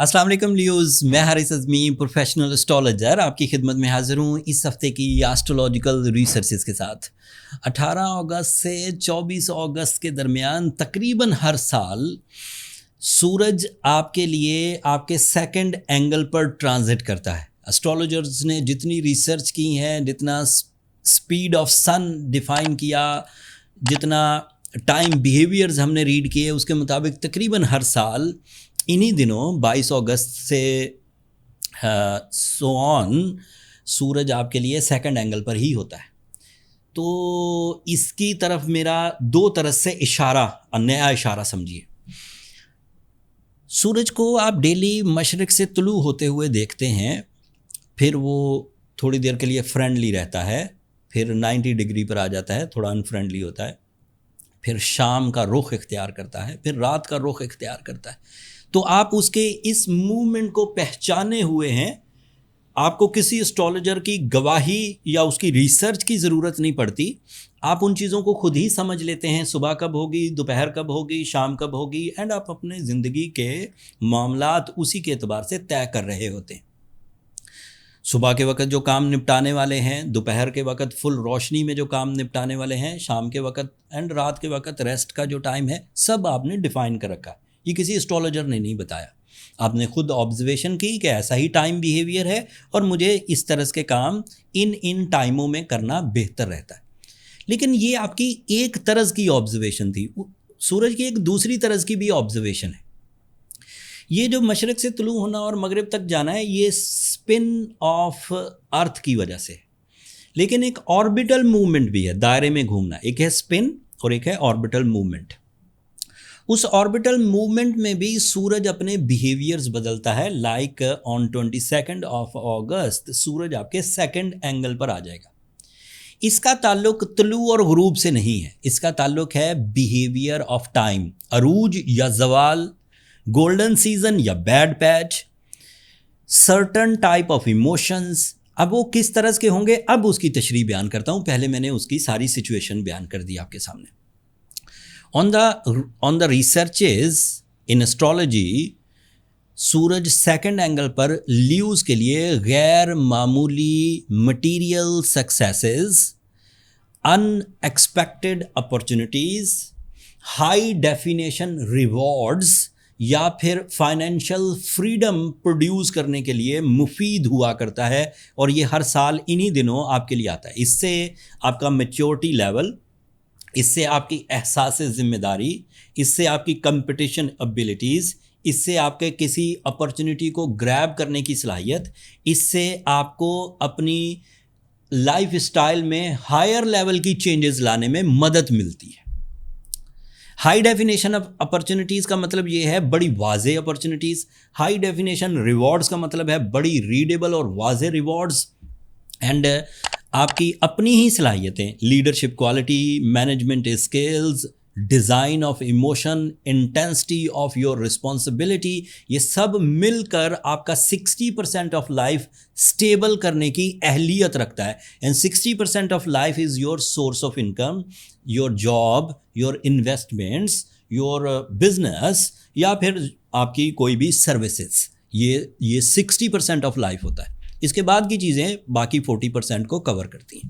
السلام علیکم لیوز، میں حارث اعظمی پروفیشنل اسٹرالوجر آپ کی خدمت میں حاضر ہوں اس ہفتے کی ایسٹرولوجیکل ریسرچز کے ساتھ۔ 18 اگست سے 24 اگست کے درمیان تقریباً ہر سال سورج آپ کے لیے آپ کے سیکنڈ اینگل پر ٹرانزٹ کرتا ہے۔ اسٹرالوجرز نے جتنی ریسرچ کی ہے، جتنا اسپیڈ آف سن ڈیفائن کیا، جتنا ٹائم بیہیویئرز ہم نے ریڈ کیے، اس کے مطابق تقریباً ہر سال انہی دنوں 22 اگست سے سون سورج آپ کے لیے سیکنڈ اینگل پر ہی ہوتا ہے۔ تو اس کی طرف میرا دو طرح سے اشارہ، نیا اشارہ سمجھیے۔ سورج کو آپ ڈیلی مشرق سے طلوع ہوتے ہوئے دیکھتے ہیں، پھر وہ تھوڑی دیر کے لیے فرینڈلی رہتا ہے، پھر 90 ڈگری پر آ جاتا ہے، تھوڑا انفرینڈلی ہوتا ہے، پھر شام کا رخ اختیار کرتا ہے، پھر رات کا رخ اختیار کرتا ہے۔ تو آپ اس کے اس موومنٹ کو پہچانے ہوئے ہیں، آپ کو کسی اسٹرالوجر کی گواہی یا اس کی ریسرچ کی ضرورت نہیں پڑتی، آپ ان چیزوں کو خود ہی سمجھ لیتے ہیں، صبح کب ہوگی، دوپہر کب ہوگی، شام کب ہوگی، اینڈ آپ اپنے زندگی کے معاملات اسی کے اعتبار سے طے کر رہے ہوتے ہیں۔ صبح کے وقت جو کام نپٹانے والے ہیں، دوپہر کے وقت فل روشنی میں جو کام نپٹانے والے ہیں، شام کے وقت اینڈ رات کے وقت ریسٹ کا جو ٹائم ہے، سب آپ نے ڈیفائن کر رکھا ہے۔ یہ کسی اسٹرالوجر نے نہیں بتایا، آپ نے خود آبزرویشن کی کہ ایسا ہی ٹائم بیہیویئر ہے اور مجھے اس طرح کے کام ان ٹائموں میں کرنا بہتر رہتا ہے۔ لیکن یہ آپ کی ایک طرز کی آبزرویشن تھی، سورج کی ایک دوسری طرز کی بھی آبزرویشن ہے۔ یہ جو مشرق سے طلوع ہونا اور مغرب تک جانا ہے، یہ اسپن آف ارتھ کی وجہ سے، لیکن ایک آربیٹل موومنٹ بھی ہے، دائرے میں گھومنا، ایک ہے اسپن اور ایک ہے آربیٹل موومنٹ۔ اس آربیٹل موومنٹ میں بھی سورج اپنے بیہیویئرز بدلتا ہے، لائک آن 22 اگست سورج آپ کے سیکنڈ اینگل پر آ جائے گا۔ اس کا تعلق طلوع اور غروب سے نہیں ہے، اس کا تعلق ہے بیہیویئر آف ٹائم، عروج یا زوال، گولڈن سیزن یا bad patch, certain type of emotions. اب وہ کس طرح کے ہوں گے، اب اس کی تشریح بیان کرتا ہوں، پہلے میں نے اس کی ساری سچویشن بیان کر دی آپ کے سامنے۔ On the researches in astrology، سورج سیکنڈ اینگل پر لیوز کے لیے غیر معمولی material successes, unexpected opportunities, high definition rewards یا پھر فائنینشیل فریڈم پروڈیوس کرنے کے لیے مفید ہوا کرتا ہے، اور یہ ہر سال انہی دنوں آپ کے لیے آتا ہے۔ اس سے آپ کا میچورٹی لیول، اس سے آپ کی احساس ذمہ داری، اس سے آپ کی کمپٹیشن ابیلٹیز، اس سے آپ کے کسی اپرچونٹی کو گریب کرنے کی صلاحیت، اس سے آپ کو اپنی لائف اسٹائل میں ہائر لیول کی چینجز لانے میں مدد ملتی ہے۔ ہائی ڈیفینیشن اپرچونٹیز کا مطلب یہ ہے بڑی واضح اپرچونٹیز، ہائی ڈیفینیشن ریوارڈز کا مطلب ہے بڑی ریڈیبل اور واضح ریوارڈز، اینڈ آپ کی اپنی ہی صلاحیتیں، leadership quality, management skills, design of emotion, intensity of your responsibility, یہ سب مل کر آپ کا 60% آف لائف اسٹیبل کرنے کی اہلیت رکھتا ہے۔ And 60% of life is your source of income, your job, your investments, your business, یا پھر آپ کی کوئی بھی سروسز، یہ 60% آف لائف ہوتا ہے۔ اس کے بعد کی چیزیں باقی 40% کو کور کرتی ہیں۔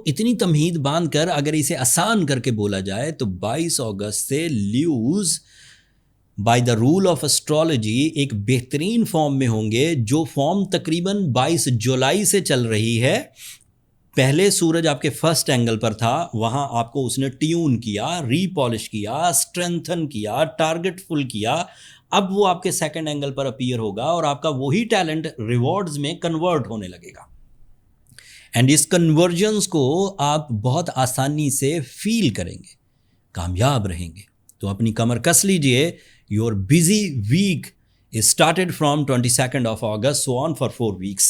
اتنی تمہید باندھ کر اگر اسے آسان کر کے بولا جائے تو 22 اگست سے lives by the rule of astrology ایک بہترین فارم میں ہوں گے، جو فارم تقریباً 22 جولائی سے چل رہی ہے۔ پہلے سورج آپ کے فرسٹ اینگل پر تھا، وہاں آپ کو اس نے ٹیون کیا، ری پالش کیا، اسٹرینتھن کیا، ٹارگٹ فل کیا۔ اب وہ آپ کے سیکنڈ اینگل پر اپیئر ہوگا اور آپ کا وہی ٹیلنٹ ریوارڈز میں کنورٹ ہونے لگے گا، اینڈ اس کنورجنس کو آپ بہت آسانی سے فیل کریں گے، کامیاب رہیں گے۔ تو اپنی کمر کس لیجئے، your busy week started from 22 اگست سو آن فار 4 ویکس۔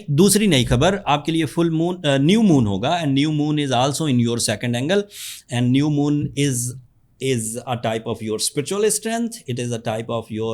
دوسری نئی خبر آپ کے لیے فل مون، نیو مون ہوگا، and new moon is also in your second angle, and new moon is a type of your spiritual strength, it is a type of your